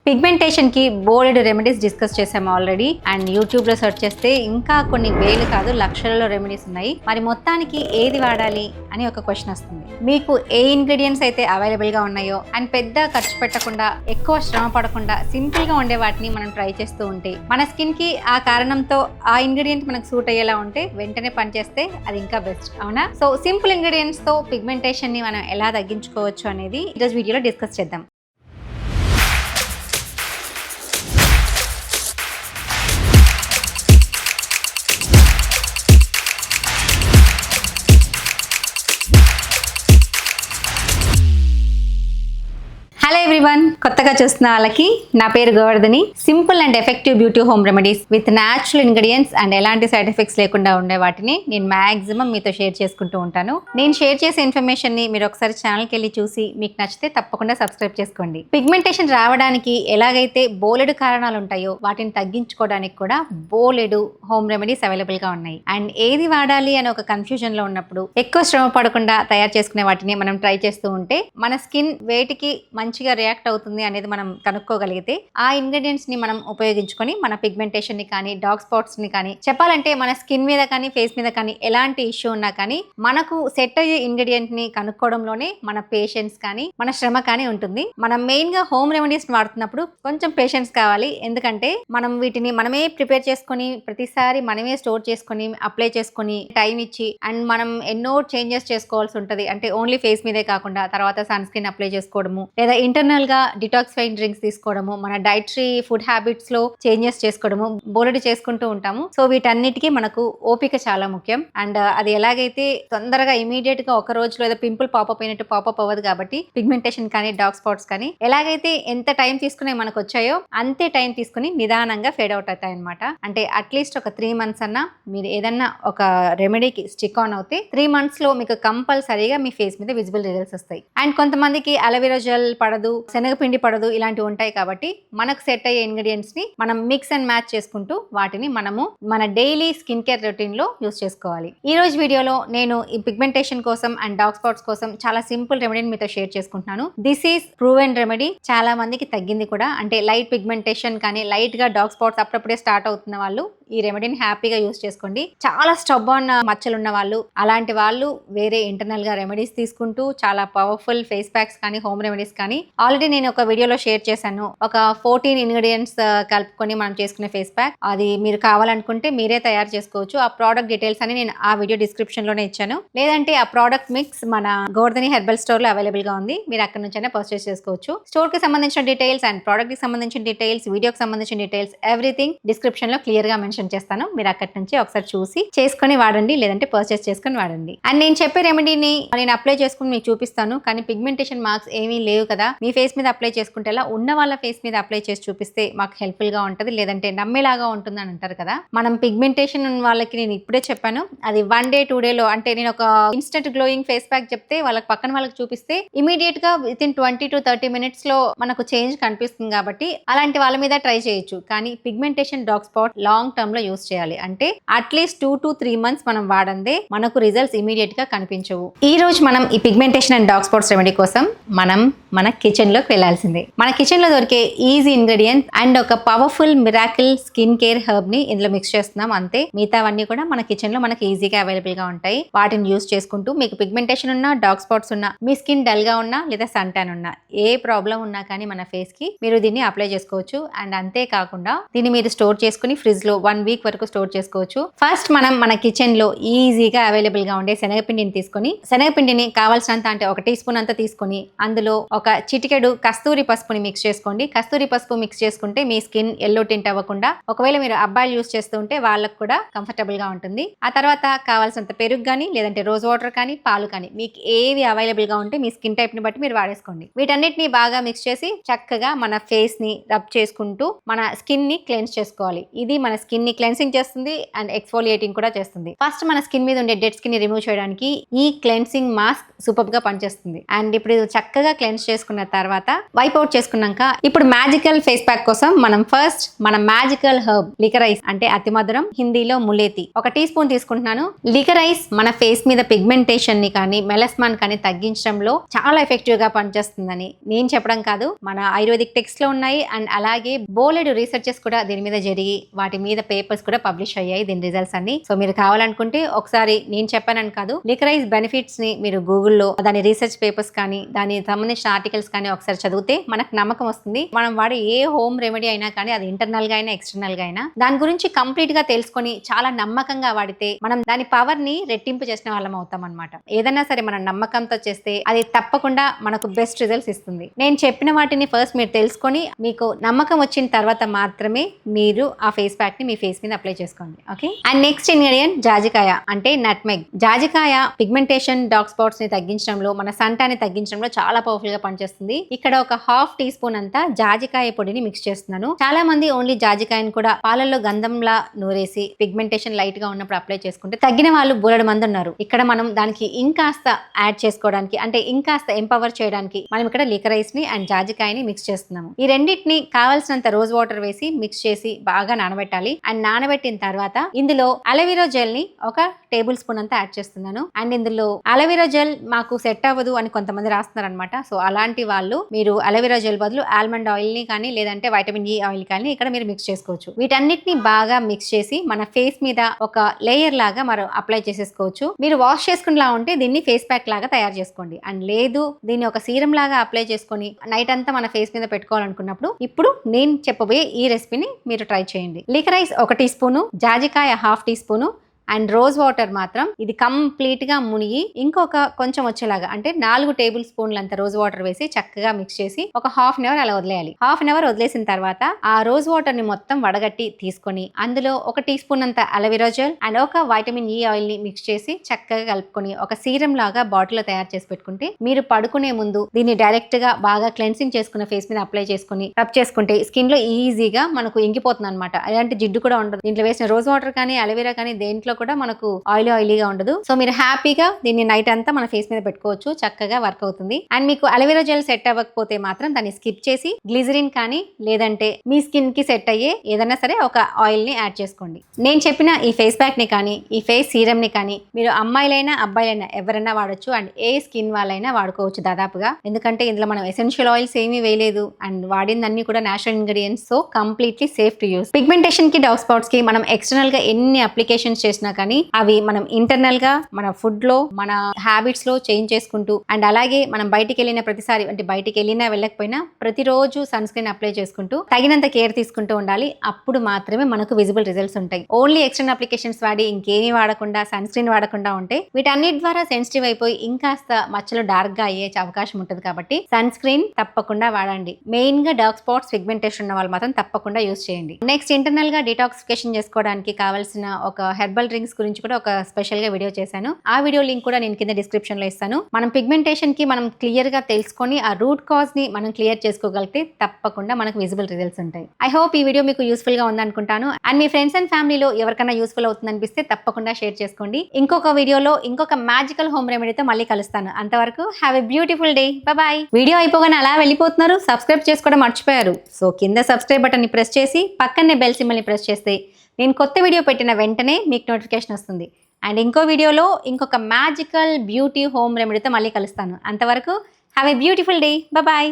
Pigmentation కి బోలెడు remedies discuss చేసాము ఆల్రెడీ. అండ్ యూట్యూబ్ లో సెర్చ్ చేస్తే ఇంకా కొన్ని వేలు కాదు లక్షలలో రెమెడీస్ ఉన్నాయి. మరి మొత్తానికి ఏది వాడాలి అని ఒక క్వశ్చన్ వస్తుంది. మీకు ఏ ఇంగ్రీడియంట్స్ అయితే అవైలబుల్ గా ఉన్నాయో అండ్ పెద్ద ఖర్చు పెట్టకుండా ఎక్కువ శ్రమ పడకుండా సింపుల్ గా ఉండే వాటిని మనం ట్రై చేస్తూ ఉంటే మన స్కిన్ కి ఆ కారణంతో ఆ ఇంగ్రీడియంట్ మనకు సూట్ అయ్యేలా ఉంటే వెంటనే పనిచేస్తే అది ఇంకా బెస్ట్, అవునా? సో సింపుల్ ఇంగ్రీడియంట్స్ తో పిగ్మెంటేషన్ ని మనం ఎలా తగ్గించుకోవచ్చు అనేది ఈరోజు వీడియోలో డిస్కస్ చేద్దాం. హలో ఎవ్రీవన్, కొత్తగా చూస్తున్న వాళ్ళకి నా పేరు Govardhani. Simple and effective beauty home remedies with natural ingredients and ఎలాంటి సైడ్ ఎఫెక్ట్స్ లేకుండా ఉండే వాటిని నేను మాక్సిమం మీతో షేర్ చేసుకుంటూ ఉంటాను. నేను షేర్ చేసే ఇన్ఫర్మేషన్ ని మీరు ఒకసారి ఛానల్కి వెళ్ళి చూసి మీకు నచ్చితే తప్పకుండా సబ్స్క్రైబ్ చేసుకోండి. పిగ్మెంటేషన్ రావడానికి ఎలాగైతే బోలెడు కారణాలు ఉంటాయో వాటిని తగ్గించుకోవడానికి కూడా బోలెడు హోమ్ రెమెడీస్ అవైలబుల్ గా ఉన్నాయి. అండ్ ఏది వాడాలి అని ఒక కన్ఫ్యూజన్ లో ఉన్నప్పుడు ఎక్కువ శ్రమ పడకుండా తయారు చేసుకునే వాటిని మనం ట్రై చేస్తూ ఉంటే మన స్కిన్ వేటికి మంచిగా రియాక్ట్ అవుతుంది అనేది మనం కనుక్కోగలిగితే ఆ ఇంగ్రీడియంట్స్ ని మనం ఉపయోగించుకొని మన పిగ్మెంటేషన్ ని కానీ డార్క్ స్పాట్స్ ని కానీ చెప్పాలంటే మన స్కిన్ మీద కానీ ఫేస్ మీద కానీ ఎలాంటి ఇష్యూ ఉన్నా కానీ మనకు సెట్ అయ్యే ఇంగ్రీడియంట్ ని కనుక్కోవడంలోనే మన పేషెన్స్ కానీ మన శ్రమ కానీ ఉంటుంది. మనం మెయిన్ గా హోమ్ రెమెడీస్ వాడుతున్నప్పుడు కొంచెం పేషెన్స్ కావాలి. ఎందుకంటే మనం వీటిని మనమే ప్రిపేర్ చేసుకొని ప్రతిసారి మనమే స్టోర్ చేసుకొని అప్లై చేసుకొని టైం ఇచ్చి అండ్ మనం ఎన్నో చేంజెస్ చేసుకోవాల్సి ఉంటుంది. అంటే ఓన్లీ ఫేస్ మీదే కాకుండా తర్వాత సన్ స్క్రీన్ అప్లై చేసుకోవడము లేదా ఇంటర్నల్ గా డిటాక్సిఫైయింగ్ డ్రింక్స్ తీసుకోవడము మన డైటరీ ఫుడ్ హ్యాబిట్స్ లో చేంజెస్ చేసుకోవడము బోలెడు చేసుకుంటూ ఉంటాము. సో వీటన్నిటికీ మనకు ఓపిక చాలా ముఖ్యం. అండ్ అది ఎలాగైతే తొందరగా ఇమీడియట్ గా ఒక రోజులో ఏదో పింపుల్ పాపప్ అయినట్టు పాపప్ అవ్వదు. కాబట్టి పిగ్మెంటేషన్ కానీ డార్క్ స్పాట్స్ కానీ ఎలాగైతే ఎంత టైం తీసుకునే మనకు వచ్చాయో అంతే టైం తీసుకుని నిదానంగా ఫేడ్ అవుట్ అవుతాయి అనమాట. అంటే అట్లీస్ట్ ఒక 3 months అన్నా మీరు ఏదన్నా ఒక రెమెడీకి స్టిక్ ఆన్ అవుతే 3 months లో మీకు కంపల్సరీగా మీ ఫేస్ మీద విజిబుల్ రిజల్ట్స్ వస్తాయి. అండ్ కొంతమందికి అలోవెరా జెల్ పడదు, శనగపిండి పడదు, ఇలాంటివి ఉంటాయి. కాబట్టి మనకు సెట్ అయ్యే ఇంగ్రీడియంట్స్ ని మనం మిక్స్ అండ్ మ్యాచ్ చేసుకుంటూ వాటిని మనము మన డైలీ స్కిన్ కేర్ రొటీన్ లో యూస్ చేసుకోవాలి. ఈ రోజు వీడియోలో నేను ఈ పిగ్మెంటేషన్ కోసం అండ్ డార్క్ స్పాట్స్ కోసం చాలా సింపుల్ రెమెడీని మీతో షేర్ చేసుకుంటున్నాను. This is proven remedy. చాలా మందికి తగ్గింది కూడా. అంటే లైట్ పిగ్మెంటేషన్ కానీ లైట్ గా డార్క్ స్పాట్స్ అప్పుడప్పుడే స్టార్ట్ అవుతున్న వాళ్ళు ఈ రెమెడీని హ్యాపీగా యూస్ చేసుకోండి. చాలా స్టబ్బాన్ మచ్చలు ఉన్న వాళ్ళు అలాంటి వాళ్ళు వేరే ఇంటర్నల్ గా రెమెడీస్ తీసుకుంటూ చాలా పవర్ఫుల్ ఫేస్ ప్యాక్స్ కానీ హోమ్ రెమెడీస్ కానీ ఆల్రెడీ నేను ఒక వీడియోలో షేర్ చేశాను. ఒక 14 ఇంగ్రీడియంట్స్ కలుపుకొని మనం చేసుకునే ఫేస్ ప్యాక్. అది మీరు కావాలనుకుంటే మీరే తయారు చేసుకోవచ్చు. ఆ ప్రోడక్ట్ డీటెయిల్స్ అని నేను ఆ వీడియో డిస్క్రిప్షన్ లోనే ఇచ్చాను. లేదంటే ఆ ప్రోడక్ట్ మిక్స్ మన గోవర్ధని హెర్బల్ స్టోర్ లో అవైలబుల్ గా ఉంది. మీరు అక్కడ నుంచైనా పర్చేస్ చేసుకోవచ్చు. స్టోర్ కి సంబంధించిన డీటెయిల్స్ అండ్ ప్రోడక్ట్ కి సంబంధించిన డీటెయిల్స్ వీడియోకి సంబంధించిన డీటెయిల్స్ ఎవ్రీథింగ్ డిస్క్రిప్షన్ లో క్లియర్ గా మెన్షన్ చేస్తాను. మీరు అక్కడి నుంచి ఒకసారి చూసి చేసుకొని వాడండి, లేదంటే పర్చేస్ చేసుకొని వాడండి. అండ్ నేను చెప్పే రెమెడీని నేను అప్లై చేసుకుని మీకు చూపిస్తాను. కానీ పిగ్మెంటేషన్ మార్క్స్ ఏమీ లేవు కదా, మీ ఫేస్ మీద అప్లై చేసుకుంటే ఉన్న వాళ్ళ ఫేస్ మీద అప్లై చేసి చూపిస్తే మాకు హెల్ప్ఫుల్ గా ఉంటుంది, లేదంటే నమ్మేలాగా ఉంటుంది అని అంటారు కదా. మనం పిగ్మెంటేషన్ వాళ్ళకి నేను ఇప్పుడే చెప్పాను, అది 1 day 2 day లో అంటే నేను ఒక ఇన్స్టెంట్ గ్లోయింగ్ ఫేస్ ప్యాక్ చెప్తే వాళ్ళకి పక్కన వాళ్ళకి చూపిస్తే ఇమీడియట్ గా విత్ ఇన్ 20 to 30 minutes లో మనకు చేంజ్ కనిపిస్తుంది. కాబట్టి అలాంటి వాళ్ళ మీద ట్రై చేయొచ్చు. కానీ pigmentation dark spot long term లో యూస్ చేయాలి. అంటే అట్లీస్ట్ 2 to 3 months మనం వాడందే మనకు రిజల్ట్స్ ఇమీడియట్ గా కనిపించవు. ఈ రోజు మనం ఈ pigmentation and dark spots remedy కోసం మనం మన కిచెన్ లోకి వెళ్లాల్సిందే. మన కిచెన్ లో దొరికే ఈజీ ఇంగ్రీడియంట్ అండ్ ఒక powerful miracle skin care herb ని ఇందులో మిక్స్ చేస్తున్నాం. అంతే, మిగతావన్నీ కూడా మన కిచెన్ లో మనకి ఈజీగా అవైలబుల్ గా ఉంటాయి. వాటిని యూస్ చేసుకుంటూ మీకు పిగ్మెంటేషన్ ఉన్నా డార్క్ స్పాట్స్ ఉన్నా మీ స్కిన్ డల్ గా ఉన్నా లేదా సన్ టాన్ ఉన్నా ఏ ప్రాబ్లం ఉన్నా కానీ మన ఫేస్ కి మీరు దీన్ని అప్లై చేసుకోవచ్చు. అండ్ అంతే కాకుండా దీన్ని మీరు స్టోర్ చేసుకుని ఫ్రిడ్జ్ లో 1 week వరకు స్టోర్ చేసుకోవచ్చు. ఫస్ట్ మనం మన కిచెన్ లో ఈజీగా అవైలబుల్ గా ఉండే శనగపిండిని తీసుకొని శనగపిండిని కావాల్సినంత అంటే 1 teaspoon అంతా తీసుకొని అందులో ఒక చిటికెడు కస్తూరి పసుపుని మిక్స్ చేసుకోండి. కస్తూరి పసుపు మిక్స్ చేసుకుంటే మీ స్కిన్ ఎల్లో టింట్ అవ్వకుండా, ఒకవేళ మీరు అబ్బాయిలు యూస్ చేస్తూ ఉంటే వాళ్ళకు కూడా కంఫర్టబుల్ గా ఉంటుంది. ఆ తర్వాత కావాల్సినంత పెరుగు కానీ లేదంటే రోజ్ వాటర్ కానీ పాలు కానీ మీకు ఏవి అవైలబుల్ గా ఉంటే మీ స్కిన్ టైప్ ని బట్టి మీరు వాడేసుకోండి. వీటన్నిటిని బాగా మిక్స్ చేసి చక్కగా మన ఫేస్ ని రబ్ చేసుకుంటూ మన స్కిన్ ని క్లెన్స్ చేసుకోవాలి. ఇది మన స్కిన్ దీన్ని క్లెన్సింగ్ చేస్తుంది అండ్ ఎక్స్ఫోలియేటింగ్ కూడా చేస్తుంది. ఫస్ట్ మన స్కిన్ మీద ఉండే డెడ్ స్కిన్ ని రిమూవ్ చేయడానికి ఈ క్లెన్సింగ్ మాస్క్ సూపర్ గా పనిచేస్తుంది. అండ్ ఇప్పుడు ఇది చక్కగా క్లెన్స్ చేసుకున్న తర్వాత వైప్ అవుట్ చేసుకున్నాక ఇప్పుడు మ్యాజికల్ ఫేస్ ప్యాక్ కోసం మనం ఫస్ట్ మన మ్యాజికల్ హర్బ్ లికరైస్ అంటే అతి మధురం, హిందీలో ములేతి 1 టీ స్పూన్ తీసుకుంటున్నాను. లికరైస్ మన ఫేస్ మీద పిగ్మెంటేషన్ ని కానీ మెలస్మాన్ కానీ తగ్గించడంలో చాలా ఎఫెక్టివ్ గా పనిచేస్తుందని నేను చెప్పడం కాదు, మన ఆయుర్వేదిక్ టెక్స్ట్ లో ఉన్నాయి. అండ్ అలాగే బోలెడు రీసెర్చెస్ కూడా దీని మీద జరిగి వాటి మీద పేపర్స్ కూడా పబ్లిష్ అయ్యాయి దీని రిజల్ట్స్ అన్ని. సో మీరు కావాలనుకుంటే ఒకసారి నేను చెప్పానని కాదు, లికరైస్ బెనిఫిట్స్ ని మీరు గూగుల్లో దాని రీసెర్చ్ పేపర్స్ కానీ దానికి సంబంధించిన ఆర్టికల్స్ కానీ ఒకసారి చదివితే మనకు నమ్మకం వస్తుంది. మనం వాడే ఏ హోమ్ రెమెడీ అయినా కానీ అది ఇంటర్నల్ గా అయినా ఎక్స్టర్నల్ గా అయినా దాని గురించి కంప్లీట్ గా తెలుసుకొని చాలా నమ్మకంగా వాడితే మనం దాని పవర్ ని రెట్టింపు చేసిన వాళ్ళం అవుతాం అనమాట. ఏదైనా సరే మనం నమ్మకంతో చేస్తే అది తప్పకుండా మనకు బెస్ట్ రిజల్ట్స్ ఇస్తుంది. నేను చెప్పిన వాటిని ఫస్ట్ మీరు తెలుసుకొని మీకు నమ్మకం వచ్చిన తర్వాత మాత్రమే మీరు ఆ ఫేస్ ప్యాక్ ని మీ ఫేస్ మీద అప్లై చేసుకోండి. ఓకే. అండ్ నెక్స్ట్ ఇంగ్రీడియంట్ జాజికాయ అంటే నట్మెగ్. జాజికాయ పిగ్మెంటేషన్, డార్క్ స్పాట్స్ ని తగ్గించడంలో, మన సంటాన్ని తగ్గించడంలో చాలా పవర్ఫుల్ గా పనిచేస్తుంది. ఇక్కడ ఒక 1/2 టీ స్పూన్ అంతా జాజికాయ పొడిని మిక్స్ చేస్తున్నాను. చాలా మంది ఓన్లీ జాజికాయని కూడా పాలల్లో గంధంలా నూరేసి పిగ్మెంటేషన్ లైట్ గా ఉన్నప్పుడు అప్లై చేసుకుంటే తగ్గిన వాళ్ళు బోలెడు మంది ఉన్నారు. ఇక్కడ మనం దానికి ఇంకాస్త యాడ్ చేసుకోవడానికి అంటే ఇంకాస్త ఎంపవర్ చేయడానికి మనం ఇక్కడ లికరైస్ ని అండ్ జాజికాయని మిక్స్ చేస్తున్నాము. ఈ రెండింటిని కావాల్సినంత రోజ్ వాటర్ వేసి మిక్స్ చేసి బాగా నానబెట్టాలి. అండ్ నానబెట్టిన తర్వాత ఇందులో అలోవెరా జెల్ ని 1 టేబుల్ స్పూన్ అంతా యాడ్ చేస్తున్నాను. అండ్ ఇందులో అలోవెరా జెల్ మాకు సెట్ అవ్వదు అని కొంతమంది రాస్తున్నారు అనమాట. సో అలాంటి వాళ్ళు మీరు అలోవెరా జెల్ బదులు ఆల్మండ్ ఆయిల్ ని కానీ లేదంటే వైటమిన్ ఈ ఆయిల్ కానీ ఇక్కడ మీరు మిక్స్ చేసుకోవచ్చు. వీటన్నిటిని బాగా మిక్స్ చేసి మన ఫేస్ మీద ఒక లేయర్ లాగా మనం అప్లై చేసేసుకోవచ్చు. మీరు వాష్ చేసుకునేలా ఉంటే దీన్ని ఫేస్ ప్యాక్ లాగా తయారు చేసుకోండి. అండ్ లేదు దీన్ని ఒక సీరం లాగా అప్లై చేసుకొని నైట్ అంతా మన ఫేస్ మీద పెట్టుకోవాలనుకున్నప్పుడు ఇప్పుడు నేను చెప్పబోయే ఈ రెసిపీని మీరు ట్రై చేయండి. లికరైస్ 1 టీ స్పూను, జాజికాయ 1/2 teaspoon and rose water మాత్రం ఇది కంప్లీట్ గా మునిగి ఇంకొక కొంచెం వచ్చేలాగా అంటే 4 టేబుల్ స్పూన్లంత రోజ్ వాటర్ వేసి చక్కగా మిక్స్ చేసి ఒక 1/2 అవర్ అలా వదిలేయాలి. 1/2 అవర్ వదిలేసిన తర్వాత ఆ రోజ్ వాటర్ ని మొత్తం వడగట్టి తీసుకొని అందులో 1 టీ స్పూన్ అంత అలోవెరా జెల్ అండ్ ఒక వైటమిన్ ఈ ఆయిల్ ని మిక్స్ చేసి చక్కగా కలుపుకొని ఒక సీరం లాగా బాటిల్ లో తయారు చేసి పెట్టుకుంటే మీరు పడుకునే ముందు దీన్ని డైరెక్ట్ గా బాగా క్లెన్సింగ్ చేసుకున్న ఫేస్ మీద అప్లై చేసుకుని రబ్ చేసుకుంటే స్కిన్ లో ఈజీగా మనకు ఇంకిపోతుంది అనమాట. అలాంటి జిడ్డు కూడా ఉండదు. దీంట్లో వేసిన రోజ్ వాటర్ కానీ అలోవెరా కానీ దేంట్లో కూడా మనకు ఆయిలీగా ఉండదు. సో మీరు హ్యాపీగా దీన్ని నైట్ అంతా మన ఫేస్ మీద పెట్టుకోవచ్చు. చక్కగా వర్క్ అవుతుంది. అండ్ మీకు అలోవెరా జెల్ సెట్ అవ్వకపోతే మాత్రం దాన్ని స్కిప్ చేసి గ్లిజరిన్ కానీ లేదంటే మీ స్కిన్ కి సెట్ అయ్యే ఏదైనా సరే ఒక ఆయిల్ ని యాడ్ చేసుకోండి. నేను చెప్పిన ఈ ఫేస్ ప్యాక్ ని కానీ ఈ ఫేస్ సీరం ని కానీ మీరు అమ్మాయిలైనా అబ్బాయిలైనా ఎవరైనా వాడొచ్చు. అండ్ ఏ స్కిన్ వాళ్ళైనా వాడుకోవచ్చు దాదాపుగా. ఎందుకంటే ఇందులో మనం ఎసెన్షియల్ ఆయిల్స్ ఏమీ వేయలేదు అండ్ వాడిందన్నీ కూడా natural ingredients. So completely safe to use. Pigmentation కి, డార్క్ స్పాట్స్ కి మనం ఎక్స్టర్నల్ గా ఎన్ని అప్లికేషన్స్ చేసినా కానీ అవి మనం ఇంటర్నల్ గా మన ఫుడ్ లో మన హ్యాబిట్స్ లో చేంజ్ చేసుకుంటూ అండ్ అలాగే మనం బయటికి వెళ్ళిన ప్రతిసారి అంటే బయటికి వెళ్ళినా వెళ్ళకపోయినా ప్రతిరోజు సన్ స్క్రీన్ అప్లై చేసుకుంటూ తగినంత కేర్ తీసుకుంటూ ఉండాలి. అప్పుడు మాత్రమే మనకు విజిబుల్ రిజల్ట్స్ ఉంటాయి. ఓన్లీ ఎక్స్టర్నల్ అప్లికేషన్స్ వాడి ఇంకేమీ వాడకుండా సన్ స్క్రీన్ వాడకుండా ఉంటే వీటన్నిటి ద్వారా సెన్సిటివ్ అయిపోయి ఇంకాస్త మచ్చలు డార్క్ గా అయ్యే అవకాశం ఉంటుంది. కాబట్టి సన్ స్క్రీన్ తప్పకుండా వాడండి. మెయిన్ గా డార్క్ స్పాట్స్ పిగ్మెంటేషన్ ఉన్న వాళ్ళు మాత్రం తప్పకుండా యూస్ చేయండి. నెక్స్ట్ ఇంటర్నల్ గా డిటాక్సిఫికేషన్ చేసుకోవడానికి కావాల్సిన ఒక హెర్బల్ డ్రింక్స్ గురించి కూడా ఒక స్పెషల్ గా వీడియో చేశాను. ఆ వీడియో లింక్ కూడా నేను కింద డిస్క్రిప్షన్ లో ఇస్తాను. మనం పిగ్మెంటేషన్ కి మనం క్లియర్ గా తెలుసుకొని ఆ రూట్ కాజ్ ని మనం క్లియర్ చేసుకోగలిగితే తప్పకుండా మనకు విజిబుల్ రిజల్ట్స్ ఉంటాయి. ఐ హోప్ ఈ వీడియో మీకు యూస్ఫుల్ గా ఉందనుకుంటాను. అండ్ మీ ఫ్రెండ్స్ అండ్ ఫ్యామిలీలో ఎవరికైనా యూస్ఫుల్ అవుతుంది అనిపిస్తే తప్పకుండా షేర్ చేసుకోండి. ఇంకొక వీడియోలో ఇంకొక మ్యాజికల్ హోమ్ రెమెడీతో మళ్ళీ కలుస్తాను. అంతవరకు have a beautiful day. Bye. Video అయిపోగానే అలా వెళ్ళిపోతున్నారు, సబ్స్క్రైబ్ చేసుకోవడం మర్చిపోయారు. సో కింద సబ్స్క్రైబ్ బటన్ ని ప్రెస్ చేసి పక్కనే బెల్ సింబల్ ని ప్రెస్ చేస్తే నేను కొత్త వీడియో పెట్టిన వెంటనే మీకు నోటిఫికేషన్ వస్తుంది. అండ్ ఇంకో వీడియోలో ఇంకొక మ్యాజికల్ బ్యూటీ హోమ్ రెమెడీతో మళ్ళీ కలుస్తాను. అంతవరకు have a beautiful day. Bye.